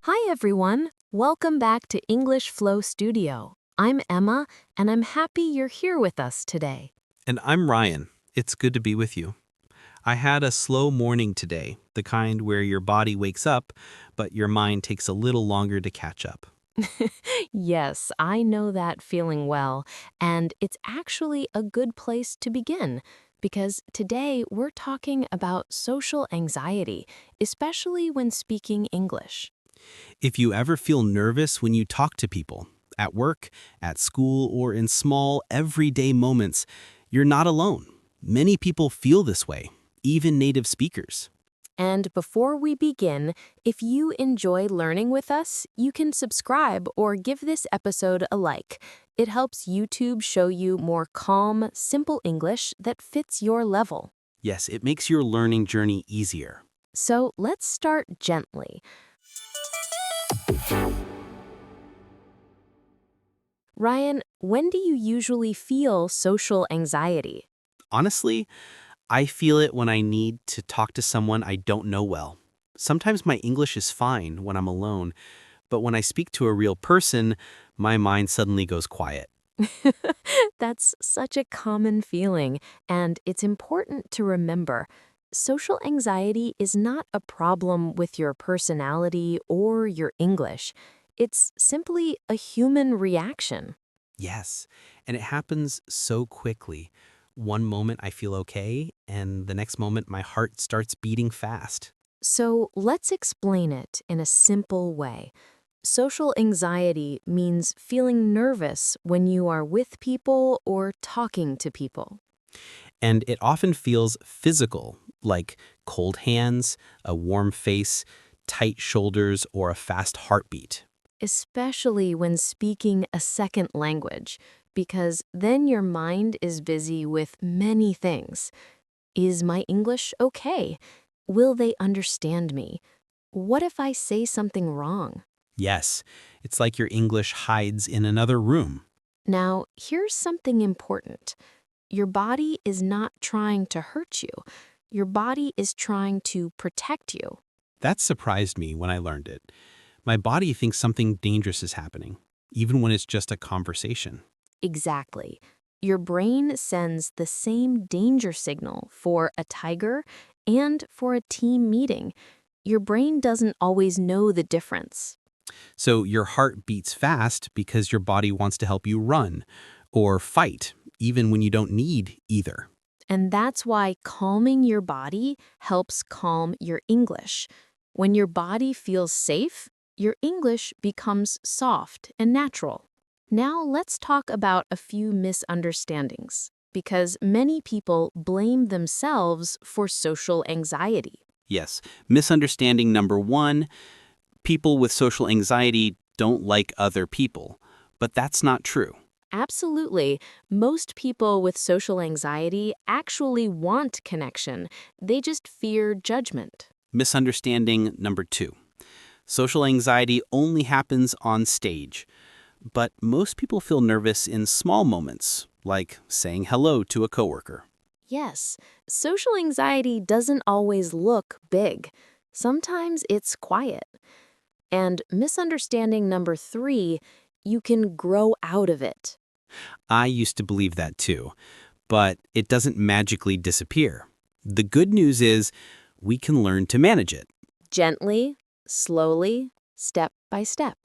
Hi everyone! Welcome back to English Flow Studio. I'm Emma, and I'm happy you're here with us today. And I'm Ryan. It's good to be with you. I had a slow morning today, the kind where your body wakes up, but your mind takes a little longer to catch up. Yes, I know that feeling well, and it's actually a good place to begin because today we're talking about social anxiety, especially when speaking English. If you ever feel nervous when you talk to people, at work, at school, or in small, everyday moments, you're not alone. Many people feel this way, even native speakers. And before we begin, if you enjoy learning with us, you can subscribe or give this episode a like. It helps YouTube show you more calm, simple English that fits your level. Yes, it makes your learning journey easier. So let's start gently. Ryan, when do you usually feel social anxiety? Honestly, I feel it when I need to talk to someone I don't know well. Sometimes my English is fine when I'm alone, but when I speak to a real person, my mind suddenly goes quiet. That's such a common feeling, and it's important to remember. Social anxiety is not a problem with your personality or your English. It's simply a human reaction. Yes, and it happens so quickly. One moment I feel okay, and the next moment my heart starts beating fast. So let's explain it in a simple way. Social anxiety means feeling nervous when you are with people or talking to people. And it often feels physical, like cold hands, a warm face, tight shoulders, or a fast heartbeat. Especially when speaking a second language, because then your mind is busy with many things. Is my English okay? Will they understand me? What if I say something wrong? Yes, it's like your English hides in another room. Now, here's something important. Your body is not trying to hurt you. Your body is trying to protect you. That surprised me when I learned it. My body thinks something dangerous is happening, even when it's just a conversation. Exactly. Your brain sends the same danger signal for a tiger and for a team meeting. Your brain doesn't always know the difference. So your heart beats fast because your body wants to help you run or fight, even when you don't need either. And that's why calming your body helps calm your English. When your body feels safe, your English becomes soft and natural. Now let's talk about a few misunderstandings, because many people blame themselves for social anxiety. Yes, misunderstanding number one, people with social anxiety don't like other people. But that's not true. Absolutely. Most people with social anxiety actually want connection. They just fear judgment. Misunderstanding number two, social anxiety only happens on stage. But most people feel nervous in small moments, like saying hello to a coworker. Yes, social anxiety doesn't always look big. Sometimes it's quiet. And misunderstanding number three, you can grow out of it. I used to believe that too, but it doesn't magically disappear. The good news is we can learn to manage it. Gently, slowly, step by step.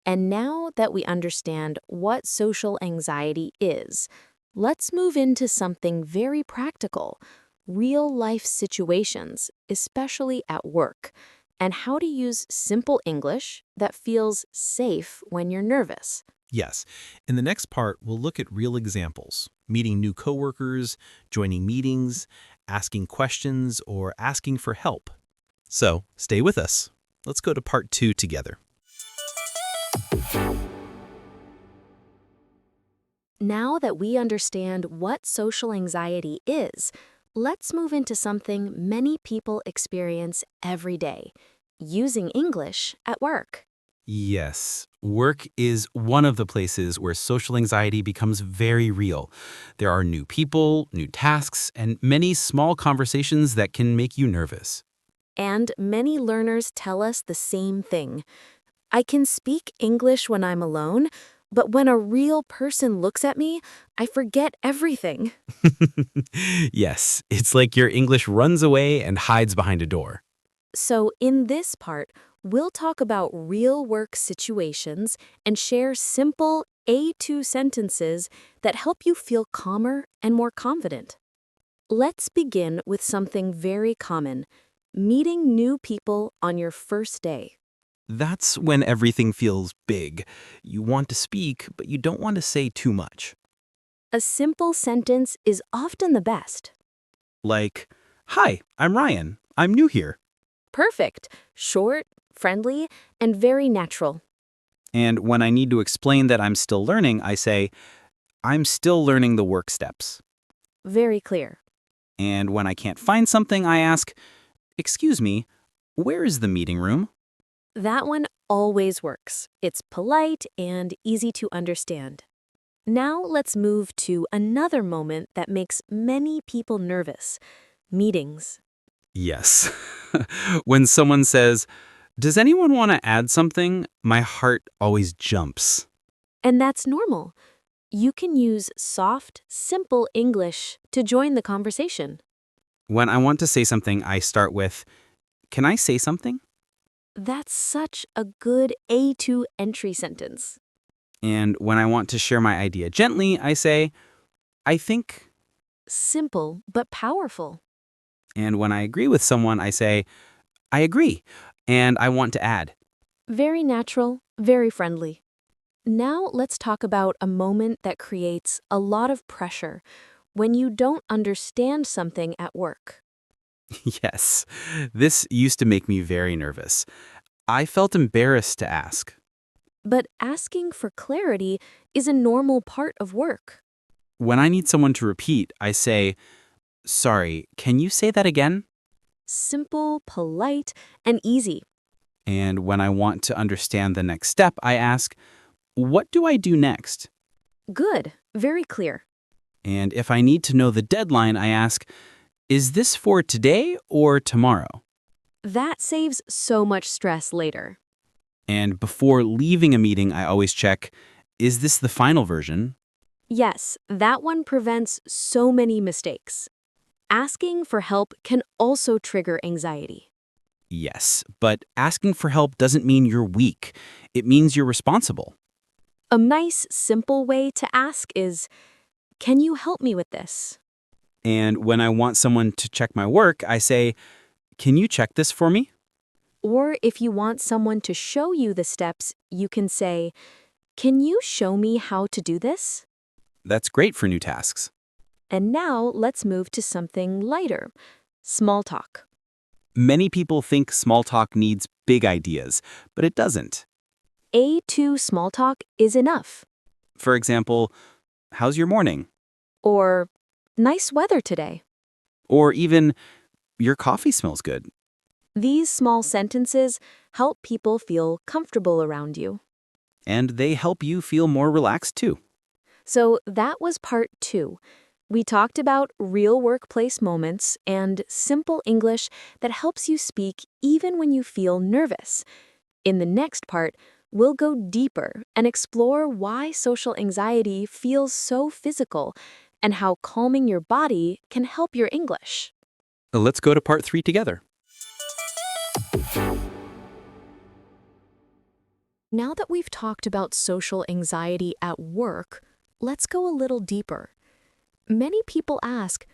And now that we understand what social anxiety is, let's move into something very practical, real-life situations, especially at work, and how to use simple English that feels safe when you're nervous. Yes. In the next part, we'll look at real examples, meeting new coworkers, joining meetings, asking questions, or asking for help. So stay with us. Let's go to part 2 together. Now that we understand what social anxiety is, let's move into something many people experience every day, using English at work. Yes, work is one of the places where social anxiety becomes very real. There are new people, new tasks, and many small conversations that can make you nervous. And many learners tell us the same thing. I can speak English when I'm alone, but when a real person looks at me, I forget everything. Yes, it's like your English runs away and hides behind a door. So, in this part, we'll talk about real work situations and share simple A2 sentences that help you feel calmer and more confident. Let's begin with something very common: meeting new people on your first day. That's when everything feels big. You want to speak, but you don't want to say too much. A simple sentence is often the best. Like, "Hi, I'm Ryan. I'm new here." Perfect, short, friendly, and very natural. And when I need to explain that I'm still learning, I say, "I'm still learning the work steps." Very clear. And when I can't find something, I ask, "Excuse me, where is the meeting room?" That one always works. It's polite and easy to understand. Now let's move to another moment that makes many people nervous: meetings. Yes. When someone says, "Does anyone want to add something?" my heart always jumps. And that's normal. You can use soft, simple English to join the conversation. When I want to say something, I start with, "Can I say something?" That's such a good A2 entry sentence. And when I want to share my idea gently, I say, "I think." Simple but powerful. And when I agree with someone, I say, "I agree, and I want to add." Very natural, very friendly. Now let's talk about a moment that creates a lot of pressure: when you don't understand something at work. Yes, this used to make me very nervous. I felt embarrassed to ask. But asking for clarity is a normal part of work. When I need someone to repeat, I say, "Sorry, can you say that again?" Simple, polite, and easy. And when I want to understand the next step, I ask, "What do I do next?" Good, very clear. And if I need to know the deadline, I ask, "Is this for today or tomorrow?" That saves so much stress later. And before leaving a meeting, I always check, "Is this the final version?" Yes, that one prevents so many mistakes. Asking for help can also trigger anxiety. Yes, but asking for help doesn't mean you're weak. It means you're responsible. A nice, simple way to ask is, "Can you help me with this?" And when I want someone to check my work, I say, "Can you check this for me?" Or if you want someone to show you the steps, you can say, "Can you show me how to do this?" That's great for new tasks. And now let's move to something lighter: small talk. Many people think small talk needs big ideas, but it doesn't. A2 small talk is enough. For example, "How's your morning?" Or, "Nice weather today." Or even, "Your coffee smells good." These small sentences help people feel comfortable around you. And they help you feel more relaxed too. So that was part 2. We talked about real workplace moments and simple English that helps you speak even when you feel nervous. In the next part, we'll go deeper and explore why social anxiety feels so physical and how calming your body can help your English. Let's go to part 3 together. Now that we've talked about social anxiety at work, let's go a little deeper. Many people ask,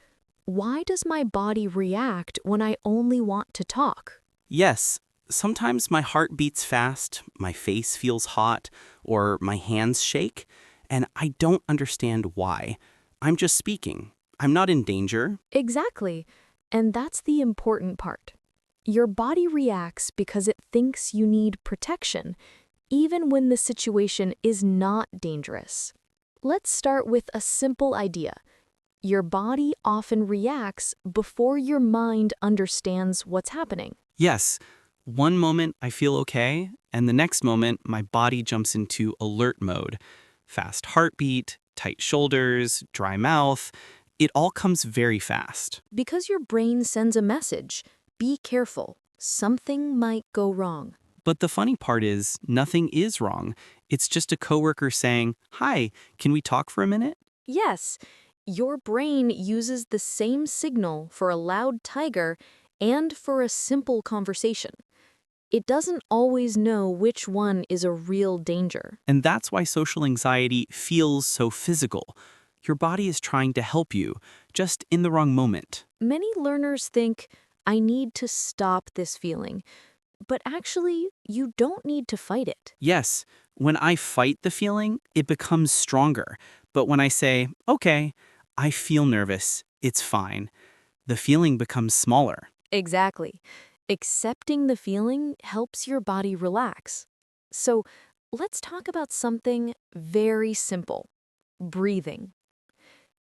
why does my body react when I only want to talk? Yes, sometimes my heart beats fast, my face feels hot, or my hands shake, and I don't understand why. I'm just speaking. I'm not in danger. Exactly. And that's the important part. Your body reacts because it thinks you need protection, even when the situation is not dangerous. Let's start with a simple idea. Your body often reacts before your mind understands what's happening. Yes, One moment I feel okay, and the next moment my body jumps into alert mode. Fast heartbeat, tight shoulders, dry mouth. It all comes very fast. Because your brain sends a message. Be careful. Something might go wrong. But the funny part is, nothing is wrong. It's just a coworker saying, "Hi, can we talk for a minute?" Yes, your brain uses the same signal for a loud tiger and for a simple conversation. It doesn't always know which one is a real danger. And that's why social anxiety feels so physical. Your body is trying to help you, just in the wrong moment. Many learners think, I need to stop this feeling. But actually, you don't need to fight it. Yes, when I fight the feeling, it becomes stronger. But when I say, "Okay, I feel nervous, it's fine," the feeling becomes smaller. Exactly. Accepting the feeling helps your body relax. So let's talk about something very simple. Breathing.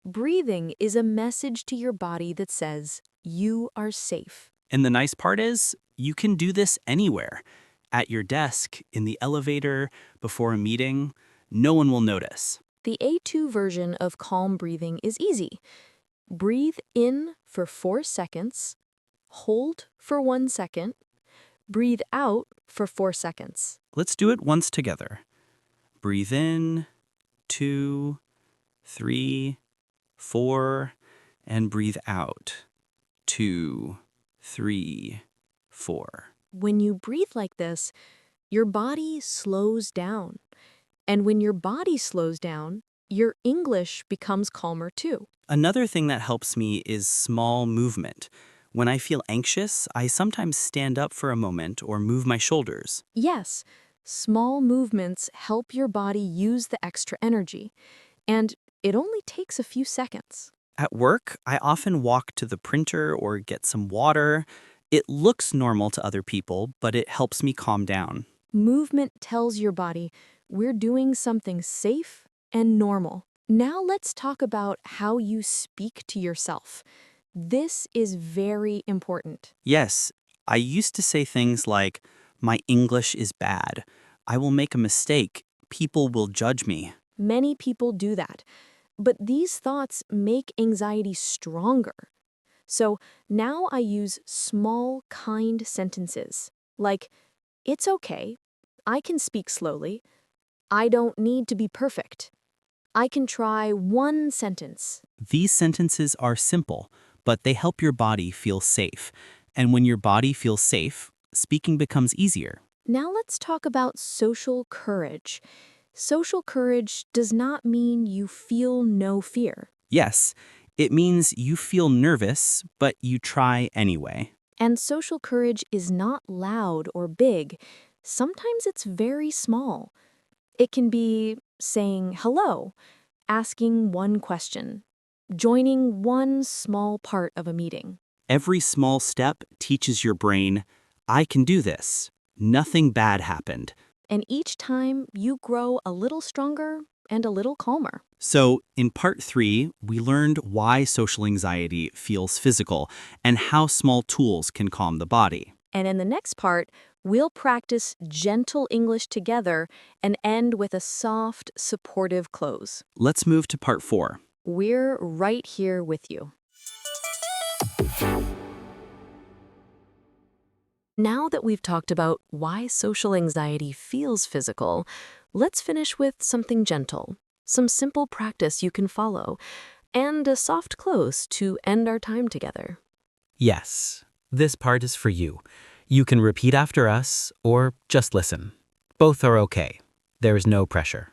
Breathing is a message to your body that says, you are safe. And the nice part is, you can do this anywhere. At your desk, in the elevator, before a meeting, no one will notice. The A2 version of calm breathing is easy. Breathe in for 4 seconds, hold for 1 second, breathe out for 4 seconds. Let's do it once together. Breathe in, 2, 3, 4, and breathe out. 2, 3, 4. When you breathe like this, your body slows down. And when your body slows down, your English becomes calmer too. Another thing that helps me is small movement. When I feel anxious, I sometimes stand up for a moment or move my shoulders. Yes, small movements help your body use the extra energy. And it only takes a few seconds. At work, I often walk to the printer or get some water. It looks normal to other people, but it helps me calm down. Movement tells your body, we're doing something safe and normal. Now let's talk about how you speak to yourself. This is very important. Yes, I used to say things like, "My English is bad. I will make a mistake. People will judge me." Many people do that. But these thoughts make anxiety stronger. So now I use small, kind sentences like, it's okay, I can speak slowly, I don't need to be perfect, I can try one sentence. These sentences are simple, but they help your body feel safe. And when your body feels safe, speaking becomes easier. Now let's talk about social courage. Social courage does not mean you feel no fear. Yes, it means you feel nervous, but you try anyway. And social courage is not loud or big. Sometimes it's very small. It can be saying hello, asking one question, joining one small part of a meeting. Every small step teaches your brain, "I can do this. Nothing bad happened." And each time you grow a little stronger and a little calmer. So, in part 3, we learned why social anxiety feels physical and how small tools can calm the body. And in the next part, we'll practice gentle English together and end with a soft, supportive close. Let's move to part 4. We're right here with you. Now that we've talked about why social anxiety feels physical, let's finish with something gentle, some simple practice you can follow, and a soft close to end our time together. Yes, this part is for you. You can repeat after us or just listen. Both are okay. There is no pressure.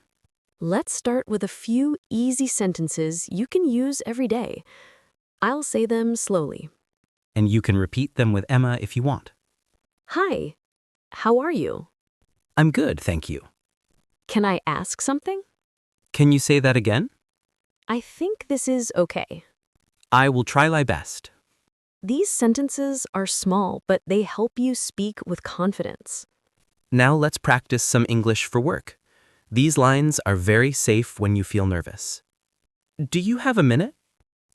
Let's start with a few easy sentences you can use every day. I'll say them slowly. And you can repeat them with Emma if you want. Hi, how are you? I'm good, thank you. Can I ask something? Can you say that again? I think this is okay. I will try my best. These sentences are small, but they help you speak with confidence. Now let's practice some English for work. These lines are very safe when you feel nervous. Do you have a minute?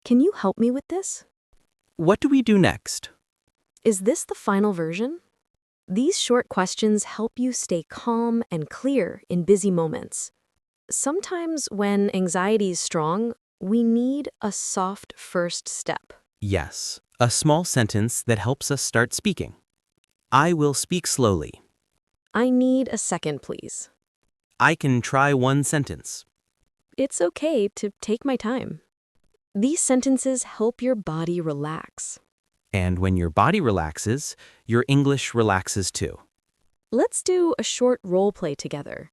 Can you help me with this? What do we do next? Is this the final version? These short questions help you stay calm and clear in busy moments. Sometimes when anxiety is strong, we need a soft first step. Yes, a small sentence that helps us start speaking. I will speak slowly. I need a second, please. I can try one sentence. It's okay to take my time. These sentences help your body relax. And when your body relaxes, your English relaxes too. Let's do a short role play together.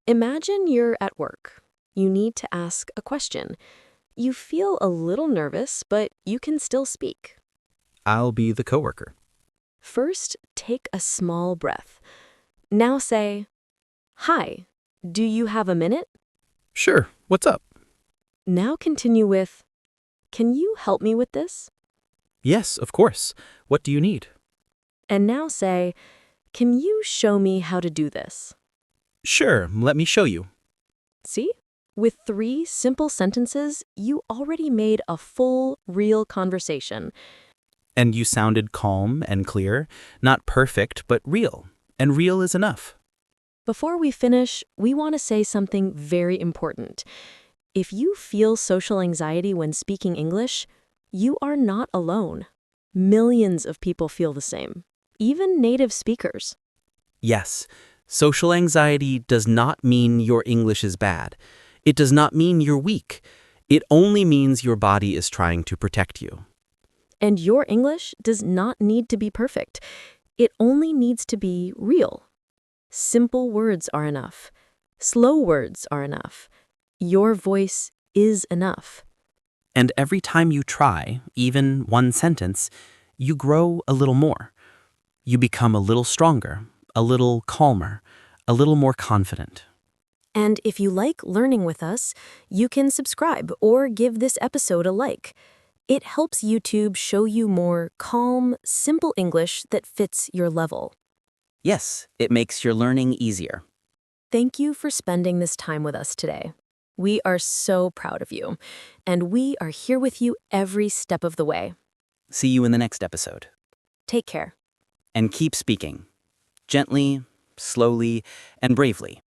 Imagine you're at work. You need to ask a question. You feel a little nervous, but you can still speak. I'll be the coworker. First, take a small breath. Now say, "Hi, do you have a minute?" Sure, what's up? Now continue with, "Can you help me with this?" Yes, of course. What do you need? And now say, "Can you show me how to do this?" Sure, let me show you. See? With 3 simple sentences, you already made a full, real conversation. And you sounded calm and clear, not perfect, but real. And real is enough. Before we finish, we want to say something very important. If you feel social anxiety when speaking English, you are not alone. Millions of people feel the same, even native speakers. Yes, social anxiety does not mean your English is bad. It does not mean you're weak. It only means your body is trying to protect you. And your English does not need to be perfect. It only needs to be real. Simple words are enough. Slow words are enough. Your voice is enough. And every time you try, even one sentence, you grow a little more. You become a little stronger, a little calmer, a little more confident. And if you like learning with us, you can subscribe or give this episode a like. It helps YouTube show you more calm, simple English that fits your level. Yes, it makes your learning easier. Thank you for spending this time with us today. We are so proud of you, and we are here with you every step of the way. See you in the next episode. Take care. And keep speaking. Gently, slowly, and bravely.